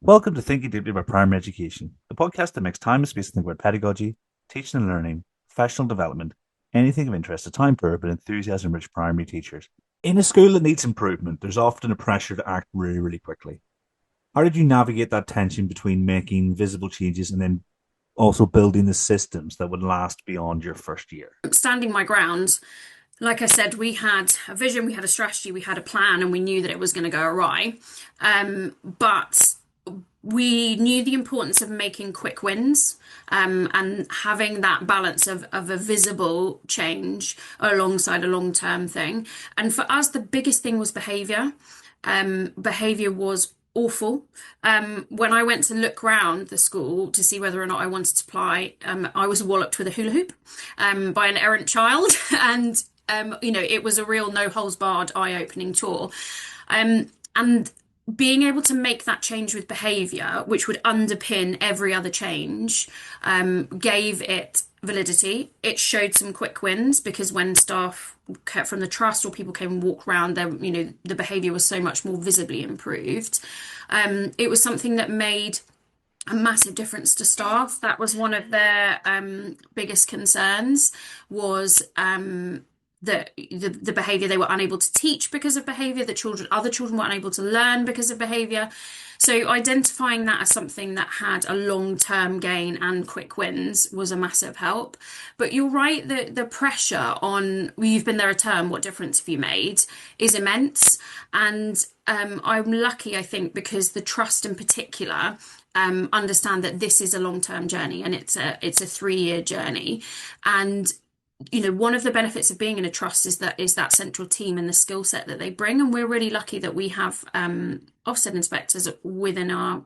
Welcome to Thinking Deeply About Primary Education, the podcast that makes time and space to think about pedagogy, teaching and learning, professional development, anything of interest to time poor but enthusiasm-rich primary teachers. In a school that needs improvement, there's often a pressure to act really, really quickly. How did you navigate that tension between making visible changes and then also building the systems that would last beyond your first year? Standing my ground. Like I said, we had a vision, we had a strategy, we had a plan, and we knew that it was going to go awry. But we knew the importance of making quick wins, and having that balance of a visible change alongside a long-term thing. And for us, the biggest thing was behavior. Behavior was awful. When I went to look round the school to see whether or not I wanted to apply, I was walloped with a hula hoop by an errant child, and it was a real no holds barred, eye opening tour. And being able to make that change with behavior, which would underpin every other change, gave it validity. It showed some quick wins because when staff kept from the trust or people came and walked around, the behavior was so much more visibly improved. It was something that made a massive difference to staff. That was one of their biggest concerns was the behavior. They were unable to teach because of behavior. Other children were unable to learn because of behavior. So identifying that as something that had a long-term gain and quick wins was a massive help. But you're right, the pressure on, well, you've been there a term, what difference have you made, is immense. And I'm lucky, I think, because the trust in particular understand that this is a long-term journey and it's a 3-year journey. And one of the benefits of being in a trust is that central team and the skill set that they bring. And we're really lucky that we have Ofsted inspectors within our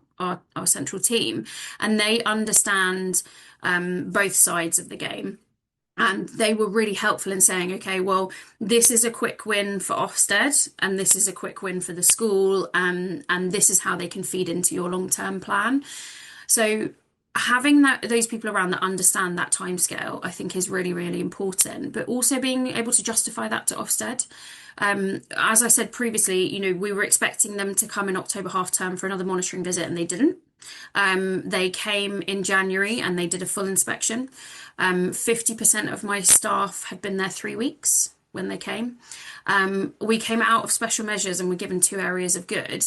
central team, and they understand both sides of the game. And they were really helpful in saying, okay, well, this is a quick win for Ofsted, and this is a quick win for the school, and this is how they can feed into your long-term plan. So having those people around that understand that timescale, I think is really, really important. But also being able to justify that to Ofsted. As I said previously, we were expecting them to come in October half term for another monitoring visit, and they didn't. They came in January and they did a full inspection. 50% of my staff had been there 3 weeks when they came. We came out of special measures and were given 2 areas of good.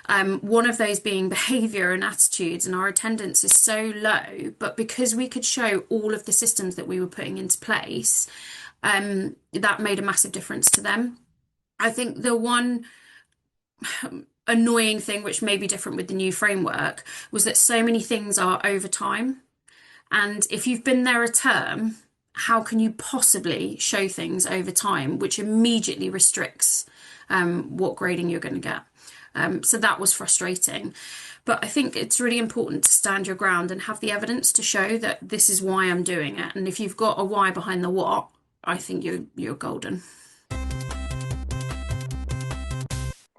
One of those being behaviour and attitudes, and our attendance is so low, but because we could show all of the systems that we were putting into place, that made a massive difference to them. I think the one annoying thing, which may be different with the new framework, was that so many things are over time. And if you've been there a term, how can you possibly show things over time, which immediately restricts what grading you're going to get? So that was frustrating. But I think it's really important to stand your ground and have the evidence to show that this is why I'm doing it. And if you've got a why behind the what, I think you're golden.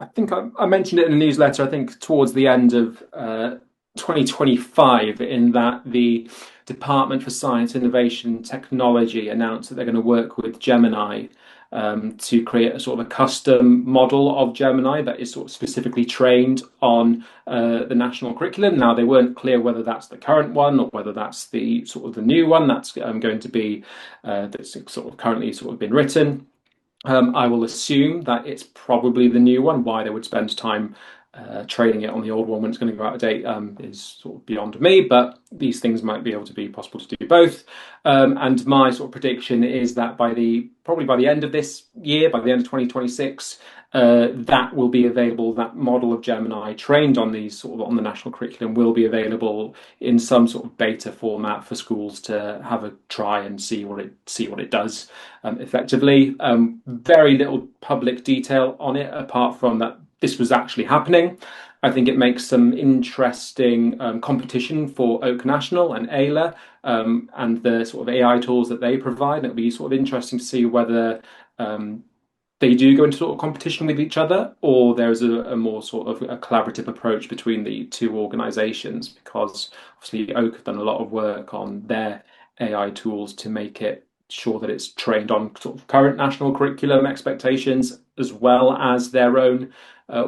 I think I mentioned it in the newsletter, I think towards the end of 2025, in that the Department for Science, Innovation and Technology announced that they're going to work with Gemini to create a sort of a custom model of Gemini that is sort of specifically trained on the national curriculum. Now, they weren't clear whether that's the current one or whether that's the sort of the new one that's going to be that's sort of currently sort of been written. I will assume that it's probably the new one. Why they would spend time training it on the old one when it's going to go out of date is sort of beyond me, but these things might be able to be possible to do both. And my sort of prediction is that probably by the end of this year, by the end of 2026, that will be available. That model of Gemini trained on these sort of on the national curriculum will be available in some sort of beta format for schools to have a try and see what it does effectively. Very little public detail on it apart from that this was actually happening. I think it makes some interesting competition for Oak National and AILA and the sort of AI tools that they provide. And it'll be sort of interesting to see whether they do go into sort of competition with each other, or there's a more sort of a collaborative approach between the two organisations, because obviously Oak have done a lot of work on their AI tools to make it sure that it's trained on sort of current national curriculum expectations as well as their own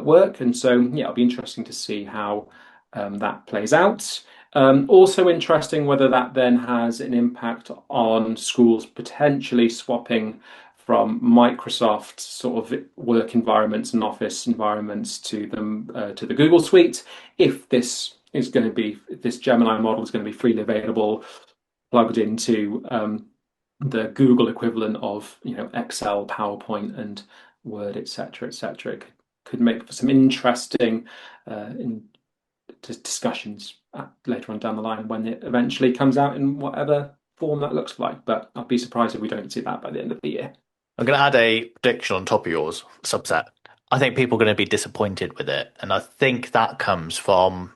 work. And so, yeah, it'll be interesting to see how that plays out. Also interesting whether that then has an impact on schools potentially swapping from Microsoft sort of work environments and office environments to the Google Suite. If this Gemini model is going to be freely available, plugged into the Google equivalent of Excel, PowerPoint, and Word, etc., etc. It could make for some interesting discussions later on down the line when it eventually comes out in whatever form that looks like. But I'd be surprised if we don't see that by the end of the year. I'm going to add a prediction on top of yours, subset. I think people are going to be disappointed with it, and I think that comes from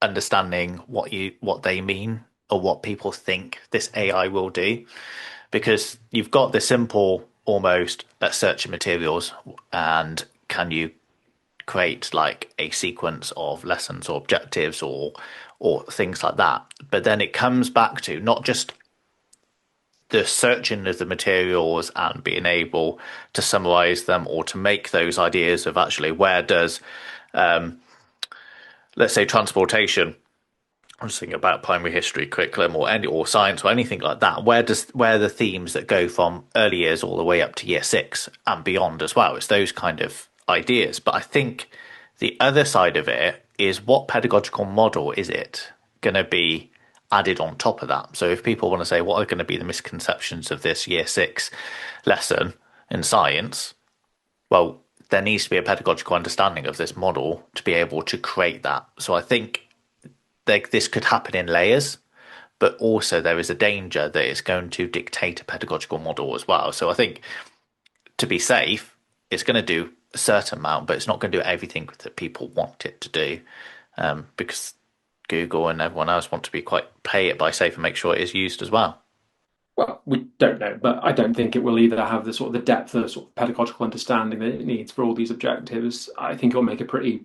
understanding what they mean or what people think this AI will do, because you've got the simple almost search of materials, and can you create like a sequence of lessons or objectives or things like that. But then it comes back to not just the searching of the materials and being able to summarize them or to make those ideas of actually where does, let's say, transportation. I'm just thinking about primary history curriculum or science or anything like that. Where are the themes that go from early years all the way up to year 6 and beyond as well? It's those kind of ideas. But I think the other side of it is, what pedagogical model is it going to be added on top of that? So if people want to say, what are going to be the misconceptions of this year 6 lesson in science? Well, there needs to be a pedagogical understanding of this model to be able to create that. So I think this could happen in layers, but also there is a danger that it's going to dictate a pedagogical model as well. So I think, to be safe, it's going to do a certain amount, but it's not going to do everything that people want it to do, because Google and everyone else want to be play it by safe and make sure it is used as well. Well, we don't know, but I don't think it will either have the depth of pedagogical understanding that it needs for all these objectives. I think it'll make a pretty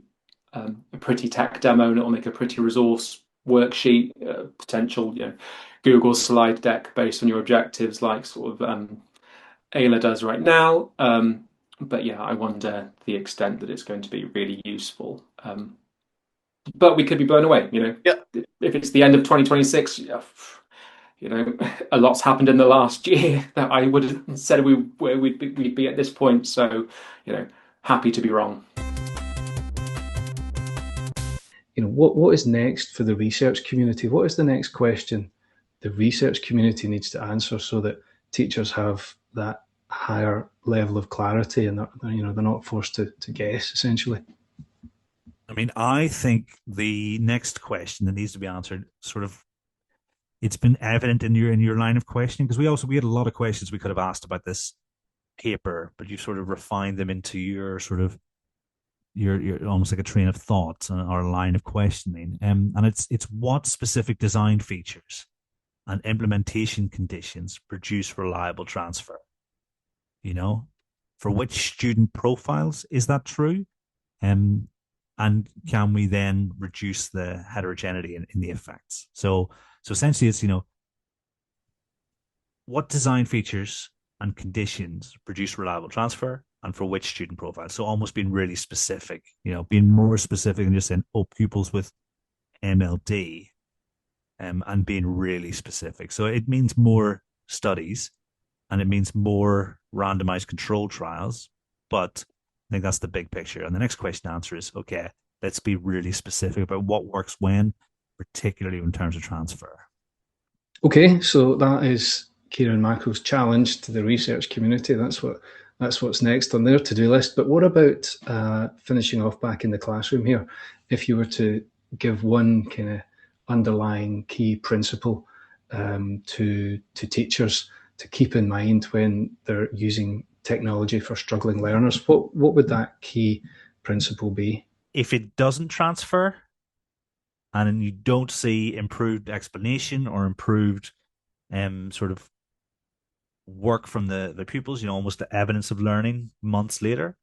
tech demo, and it'll make a pretty resource worksheet, potential Google slide deck based on your objectives, like Ayla does right now. But yeah, I wonder the extent that it's going to be really useful. But we could be blown away. Yeah. If it's the end of 2026, a lot's happened in the last year that I would have said we'd be at this point. So, happy to be wrong. What is next for the research community? What is the next question the research community needs to answer so that teachers have that higher level of clarity and they're not forced to guess, essentially? I mean, I think the next question that needs to be answered, it's been evident in your line of questioning, because we had a lot of questions we could have asked about this paper, but you sort of refined them into your you're almost like a train of thought or a line of questioning. And it's what specific design features and implementation conditions produce reliable transfer. For which student profiles is that true? And can we then reduce the heterogeneity in the effects? So essentially it's, what design features and conditions produce reliable transfer, and for which student profile. So almost being really specific, being more specific than just saying, pupils with MLD, and being really specific. So it means more studies and it means more randomized control trials. But I think that's the big picture. And the next question answer is, okay, let's be really specific about what works when, particularly in terms of transfer. Okay, so that is Kieran Mackel's challenge to the research community. That's what's next on their to-do list. But what about finishing off back in the classroom here? If you were to give one kind of underlying key principle to teachers to keep in mind when they're using technology for struggling learners, what would that key principle be? If it doesn't transfer and you don't see improved explanation or improved work from the pupils, almost the evidence of learning months later,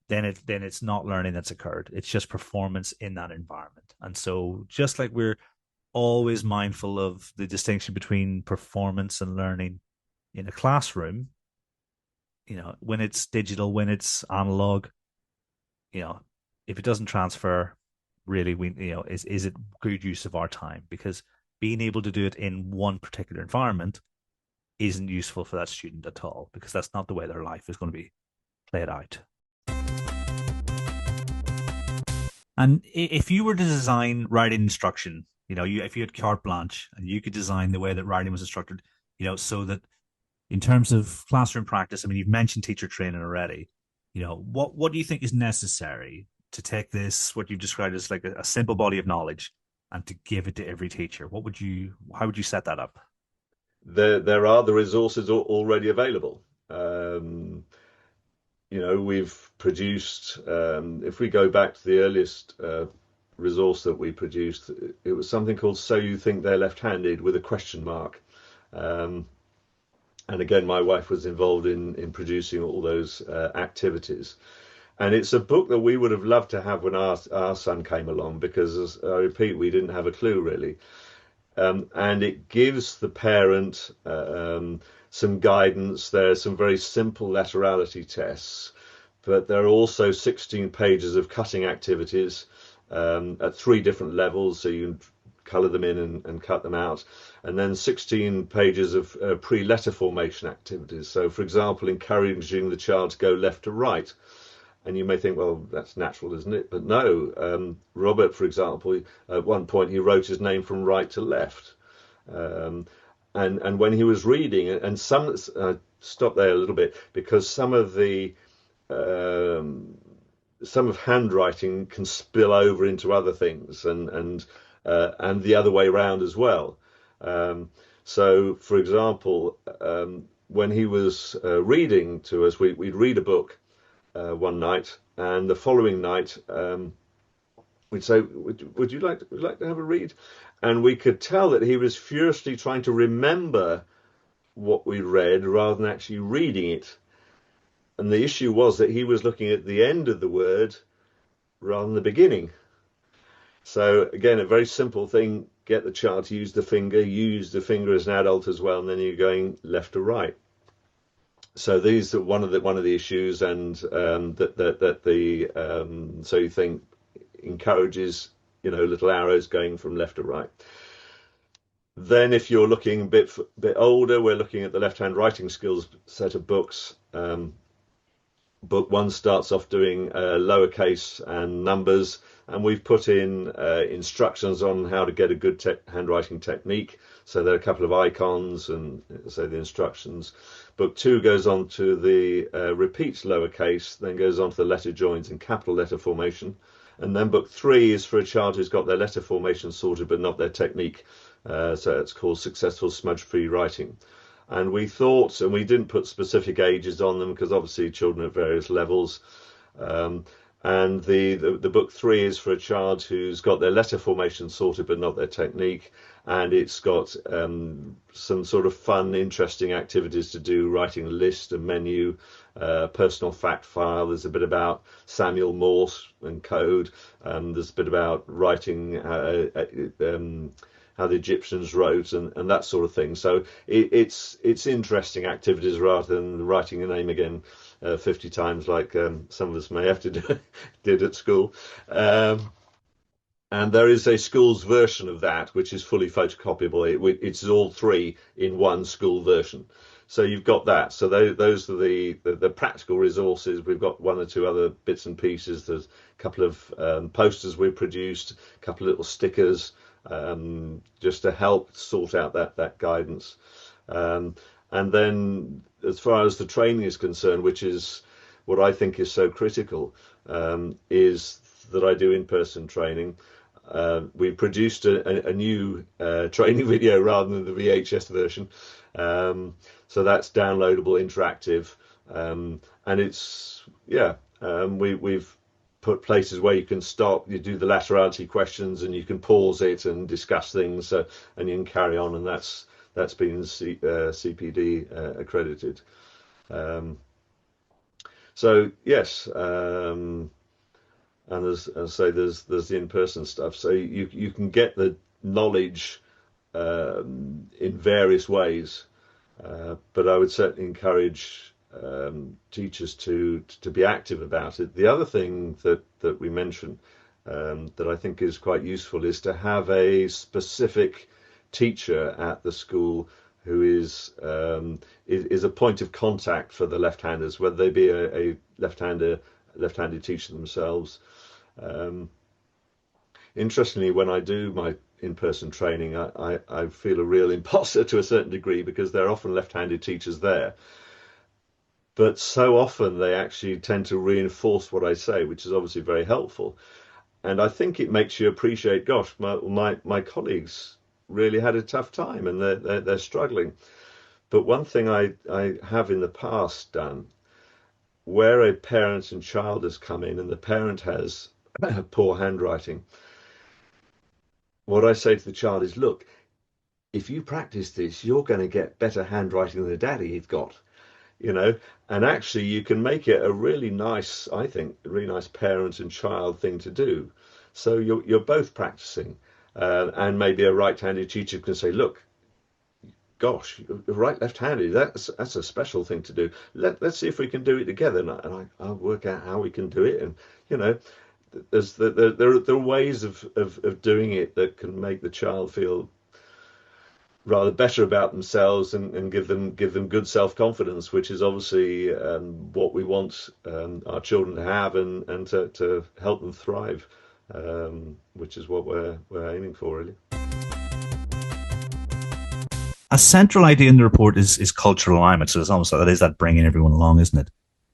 then it's not learning that's occurred. It's just performance in that environment. And so just like we're always mindful of the distinction between performance and learning in a classroom, when it's digital, when it's analog, if it doesn't transfer, really, is it good use of our time? Because being able to do it in one particular environment isn't useful for that student at all, because that's not the way their life is going to be played out. And if you were to design writing instruction, if you had carte blanche and you could design the way that writing was instructed, so that in terms of classroom practice, I mean, you've mentioned teacher training already. What do you think is necessary to take this, what you've described as like a simple body of knowledge, and to give it to every teacher? How would you set that up? There are the resources already available. We've produced, if we go back to the earliest resource that we produced, it was something called So You Think They're Left-Handed, with a question mark. And again, my wife was involved in producing all those activities. And it's a book that we would have loved to have when our son came along, because, as I repeat, we didn't have a clue really. And it gives the parent some guidance. There are some very simple laterality tests, but there are also 16 pages of cutting activities at 3 different levels, so you can colour them in and cut them out. And then 16 pages of pre-letter formation activities. So, for example, encouraging the child to go left to right. And you may think, well, that's natural, isn't it? But no. Robert, for example, at one point he wrote his name from right to left. And when he was reading, and stop there a little bit, because some of handwriting can spill over into other things, and the other way around as well. So, for example, when he was reading to us, we'd read a book one night, and the following night we'd say, would you like to have a read? And we could tell that he was furiously trying to remember what we read rather than actually reading it. And the issue was that he was looking at the end of the word rather than the beginning. So again, a very simple thing: get the child to use the finger as an adult as well, and then you're going left to right. So these are one of the issues, and that the So You Think encourages little arrows going from left to right. Then, if you're looking a bit older, we're looking at the left-hand writing skills set of books. Book 1 starts off doing lowercase and numbers, and we've put in instructions on how to get a good handwriting technique. So there are a couple of icons and say the instructions. Book 2 goes on to the repeats lowercase, then goes on to the letter joins and capital letter formation. And then book 3 is for a child who's got their letter formation sorted but not their technique. So it's called Successful Smudge-Free Writing. And we thought, and we didn't put specific ages on them because obviously children at various levels. And the book 3 is for a child who's got their letter formation sorted but not their technique. And it's got some sort of fun, interesting activities to do, writing a list, a menu, personal fact file. There's a bit about Samuel Morse and code. There's a bit about writing how the Egyptians wrote and that sort of thing. So it's interesting activities rather than writing a name again 50 times like some of us may have to did at school. And there is a school's version of that which is fully photocopyable. It's all 3 in one school version. So you've got that. So those are the practical resources. We've got 1 or 2 other bits and pieces. There's a couple of posters we've produced, a couple of little stickers, just to help sort out that guidance. And then as far as the training is concerned, which is what I think is so critical, is that I do in-person training. We produced a new training video rather than the VHS version. So that's downloadable, interactive, and it's we've put places where you can stop, you do the laterality questions, and you can pause it and discuss things, and you can carry on, and that's been CPD accredited. So yes, and as I say, there's the in-person stuff, so you can get the knowledge in various ways. But I would certainly encourage teachers to be active about it. The other thing that we mentioned that I think is quite useful is to have a specific teacher at the school who is a point of contact for the left-handers, whether they be a left-handed teacher themselves. Interestingly, when I do my in-person training, I feel a real imposter to a certain degree, because there are often left-handed teachers there. But so often they actually tend to reinforce what I say, which is obviously very helpful. And I think it makes you appreciate, gosh, my colleagues really had a tough time, and they're struggling. But one thing I have in the past done, where a parent and child has come in and the parent has poor handwriting, what I say to the child is, look, if you practice this, you're going to get better handwriting than the daddy you've got, and actually you can make it a really nice, I think, a really nice parent and child thing to do. So you're both practicing, and maybe a right-handed teacher can say, look, gosh, right, left-handed, that's a special thing to do. Let's see if we can do it together, and I'll work out how we can do it. And there are ways of doing it that can make the child feel rather better about themselves, and give them good self-confidence, which is obviously what we want our children to have, and to help them thrive, which is what we're aiming for, really. A central idea in the report is cultural alignment. So it's almost like that bringing everyone along, isn't it?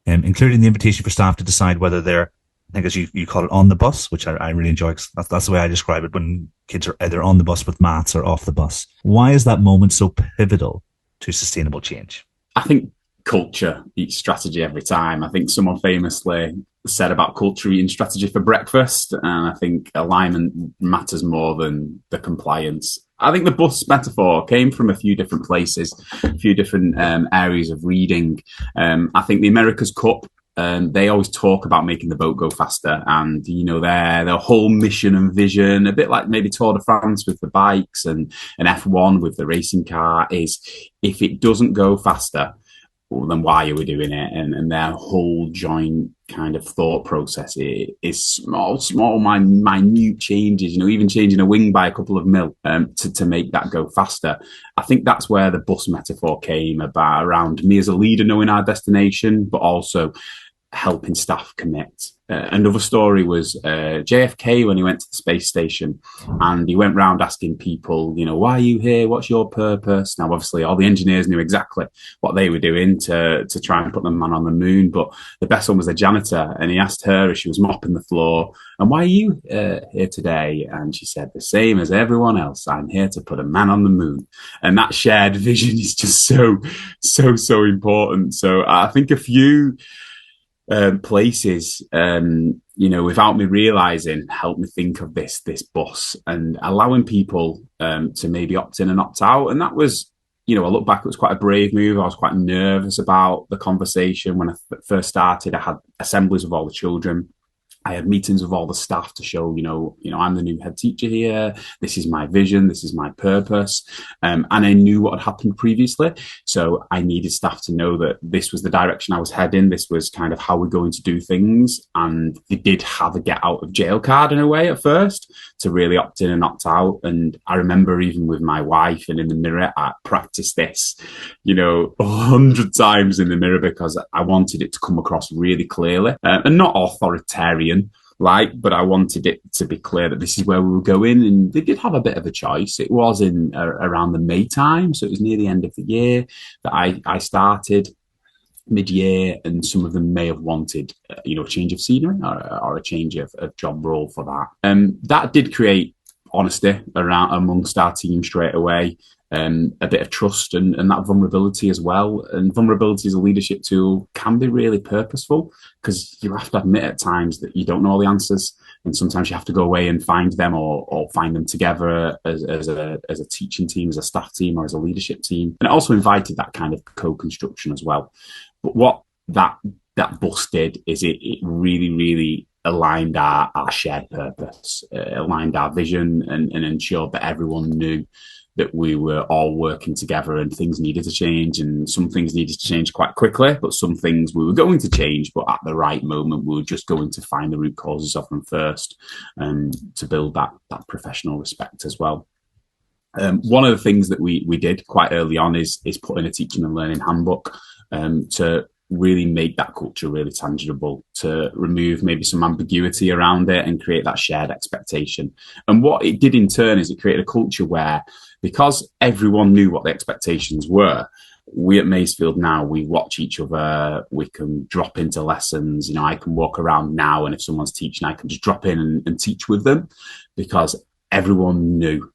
Including the invitation for staff to decide whether they're, I think as you call it, on the bus, which I really enjoy, because that's the way I describe it, when kids are either on the bus with maths or off the bus. Why is that moment so pivotal to sustainable change? I think culture eats strategy every time. I think someone famously said about culture eating strategy for breakfast, and I think alignment matters more than the compliance. I think the bus metaphor came from a few different places, a few different areas of reading. I think the America's Cup, they always talk about making the boat go faster, and their whole mission and vision, a bit like maybe Tour de France with the bikes and F1 with the racing car, is if it doesn't go faster, well, then why are we doing it? And their whole joint kind of thought process is small, minute changes, even changing a wing by a couple of mil to make that go faster. I think that's where the bus metaphor came about, around me as a leader knowing our destination, but also helping staff commit. Another story was JFK, when he went to the space station, and he went round asking people, why are you here? What's your purpose? Now, obviously, all the engineers knew exactly what they were doing to try and put the man on the moon. But the best one was the janitor, and he asked her as she was mopping the floor, and why are you here today? And she said, the same as everyone else. I'm here to put a man on the moon. And that shared vision is just so important. So I think a few places, without me realizing, help me think of this bus, and allowing people to maybe opt in and opt out. And that was, I look back, it was quite a brave move. I was quite nervous about the conversation when I first started. I had assemblies of all the children. I had meetings with all the staff to show, I'm the new head teacher here. This is my vision. This is my purpose. And I knew what had happened previously. So I needed staff to know that this was the direction I was heading. This was kind of how we're going to do things. And they did have a get out of jail card in a way at first, to really opt in and opt out. And I remember even with my wife, and in the mirror, I practiced this, 100 times in the mirror, because I wanted it to come across really clearly, and not authoritarian, but I wanted it to be clear that this is where we were going. And they did have a bit of a choice. It was in around the May time, so it was near the end of the year that I started, mid-year, and some of them may have wanted a change of scenery or a change of job role for that. That did create honesty amongst our team straight away. A bit of trust and that vulnerability as well. And vulnerability as a leadership tool can be really purposeful, because you have to admit at times that you don't know all the answers, and sometimes you have to go away and find them, or find them together as a teaching team, as a staff team, or as a leadership team. And it also invited that kind of co-construction as well. But what that bus did is it really, really aligned our shared purpose, aligned our vision, and ensured that everyone knew that we were all working together and things needed to change, and some things needed to change quite quickly, but some things we were going to change, but at the right moment we were just going to find the root causes of them first, and to build that professional respect as well. One of the things that we did quite early on is put in a teaching and learning handbook to really make that culture really tangible, to remove maybe some ambiguity around it and create that shared expectation. And what it did in turn is it created a culture where, because everyone knew what the expectations were, we at Masefield now, we watch each other, we can drop into lessons. You know, I can walk around now, and if someone's teaching, I can just drop in and teach with them, because everyone knew,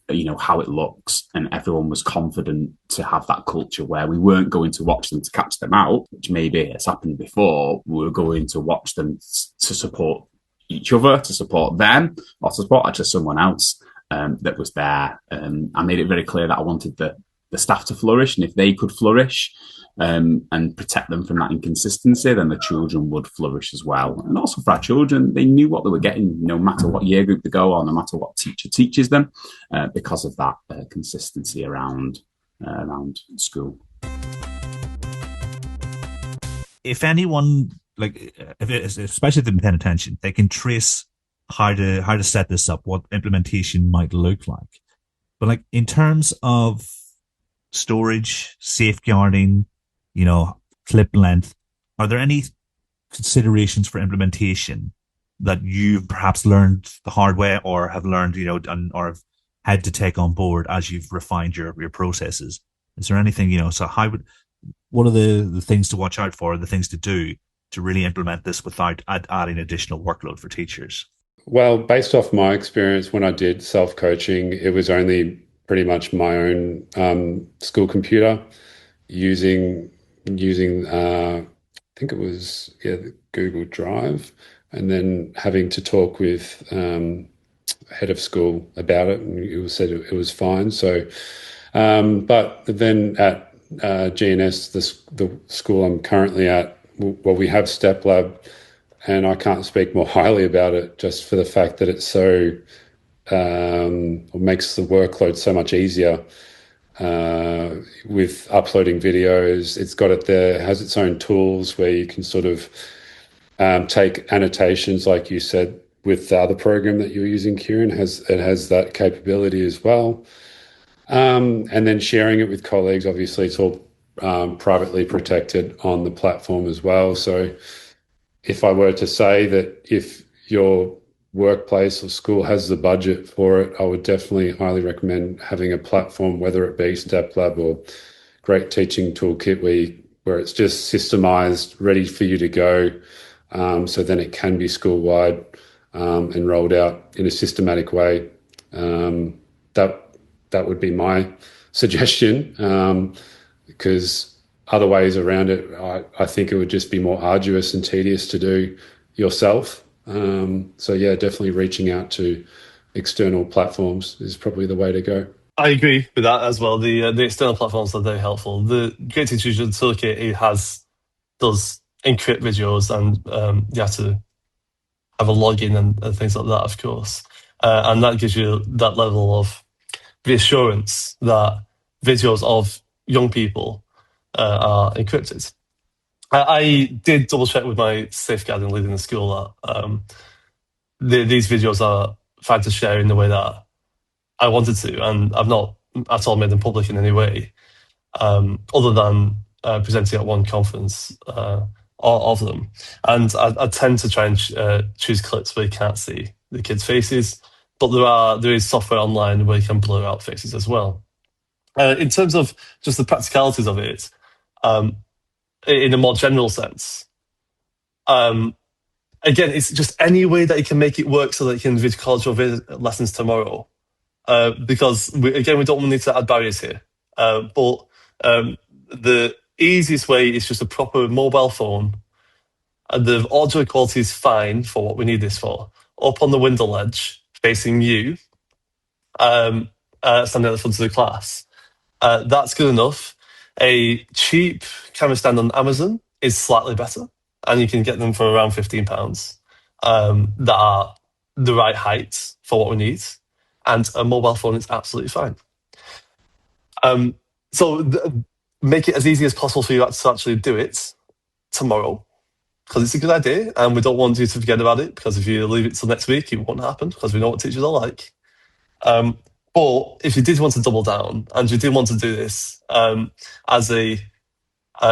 you know, how it looks, and everyone was confident to have that culture where we weren't going to watch them to catch them out, which maybe has happened before. We were going to watch them to support each other, to support them, or to support actually someone else that was there. I made it very clear that I wanted the staff to flourish, and if they could flourish and protect them from that inconsistency, then the children would flourish as well. And also for our children, they knew what they were getting, no matter what year group they go on, no matter what teacher teaches them, because of that consistency around school. If anyone, especially if they've been paying attention, they can trace how to set this up, what implementation might look like. But like in terms of storage, safeguarding, you know, clip length, are there any considerations for implementation that you've perhaps learned the hard way, or have learned, you know, or have had to take on board as you've refined your processes? Is there anything, you know, so what are the things to watch out for, the things to do to really implement this without adding additional workload for teachers? Well, based off my experience when I did self-coaching, it was only pretty much my own school computer using I think it was Google Drive, and then having to talk with head of school about it, and he said it was fine. So, but then at GNS, the school I'm currently at, well, we have Step Lab, and I can't speak more highly about it, just for the fact that it's so makes the workload so much easier with uploading videos. It's got it there, it has its own tools where you can sort of take annotations, like you said, with the other program that you're using, Kieran. It has that capability as well. And then sharing it with colleagues, obviously it's all privately protected on the platform as well. So if I were to say that if your workplace or school has the budget for it, I would definitely highly recommend having a platform, whether it be Step Lab or Great Teaching Toolkit, where it's just systemized, ready for you to go. So then it can be school-wide and rolled out in a systematic way. That would be my suggestion, because other ways around it, I think it would just be more arduous and tedious to do yourself. So yeah, definitely reaching out to external platforms is probably the way to go. I agree with that as well. The external platforms are very helpful. The Great Teaching Toolkit, does encrypt videos, and you have to have a login and things like that, of course. And that gives you that level of reassurance that videos of young people are encrypted. I did double check with my safeguarding lead in the school that these videos are fine to share in the way that I wanted to, and I've not at all made them public in any way, other than presenting at one conference of them. And I tend to try and choose clips where you can't see the kids' faces, but there is software online where you can blur out faces as well. In terms of just the practicalities of it, in a more general sense, again, it's just any way that you can make it work so that you can video college or lessons tomorrow. Because we don't need to add barriers here. But the easiest way is just a proper mobile phone. The audio quality is fine for what we need this for. Up on the window ledge, facing you, standing at the front of the class. That's good enough. A cheap camera stand on Amazon is slightly better, and you can get them for around £15 that are the right height for what we need. And a mobile phone is absolutely fine. So make it as easy as possible for you to actually do it tomorrow, because it's a good idea, and we don't want you to forget about it, because if you leave it till next week, it won't happen, because we know what teachers are like. But if you did want to double down, and you did want to do this as a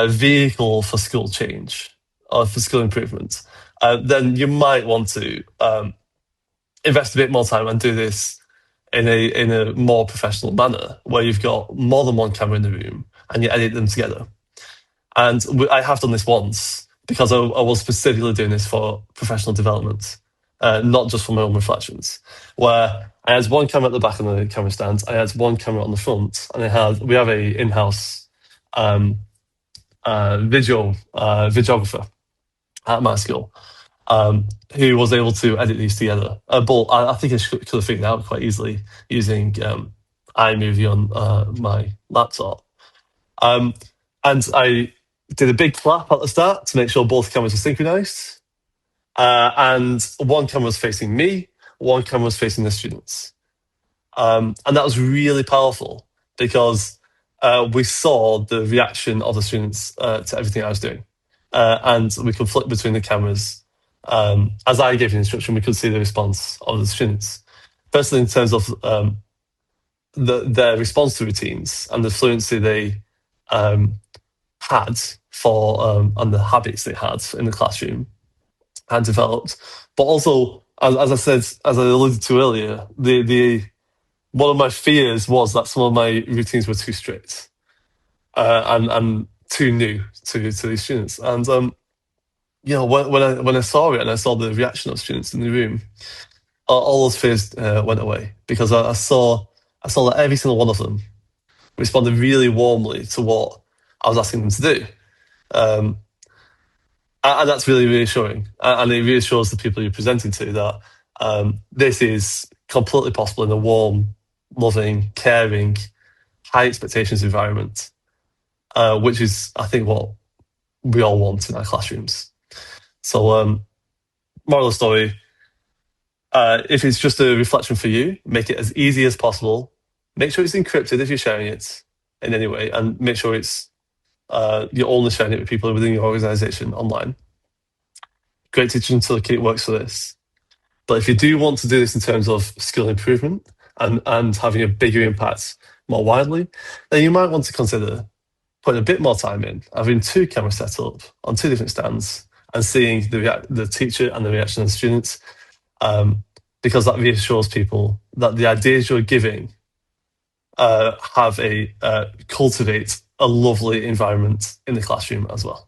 vehicle for skill change or for skill improvement, then you might want to invest a bit more time and do this in a more professional manner, where you've got more than one camera in the room and you edit them together. And I have done this once, because I was specifically doing this for professional development, not just for my own reflections, where I had one camera at the back of the camera stand, I had one camera on the front, and we have a in-house videographer at my school, who was able to edit these together. But I think I could have figured it out quite easily using iMovie on my laptop. And I did a big clap at the start to make sure both cameras were synchronized. And one camera was facing me, one camera was facing the students. And that was really powerful, because we saw the reaction of the students to everything I was doing. And we could flip between the cameras. As I gave the instruction, we could see the response of the students. Firstly, in terms of their response to routines and the fluency they had for and the habits they had in the classroom and developed. But also, as I said, as I alluded to earlier, the one of my fears was that some of my routines were too strict and too new to these students. And when I saw it and I saw the reaction of students in the room, all those fears went away, because I saw that every single one of them responded really warmly to what I was asking them to do. And that's really reassuring. And it reassures the people you're presenting to that this is completely possible in a warm, loving, caring, high expectations environment, which is, I think, what we all want in our classrooms. So, moral of the story, if it's just a reflection for you, make it as easy as possible. Make sure it's encrypted if you're sharing it in any way, and make sure it's you're only sharing it with people within your organisation online. Great Teaching Toolkit works for this. But if you do want to do this in terms of skill improvement and having a bigger impact more widely, then you might want to consider putting a bit more time in, having 2 cameras set up on 2 different stands, and seeing the teacher and the reaction of the students, because that reassures people that the ideas you're giving cultivate a lovely environment in the classroom as well.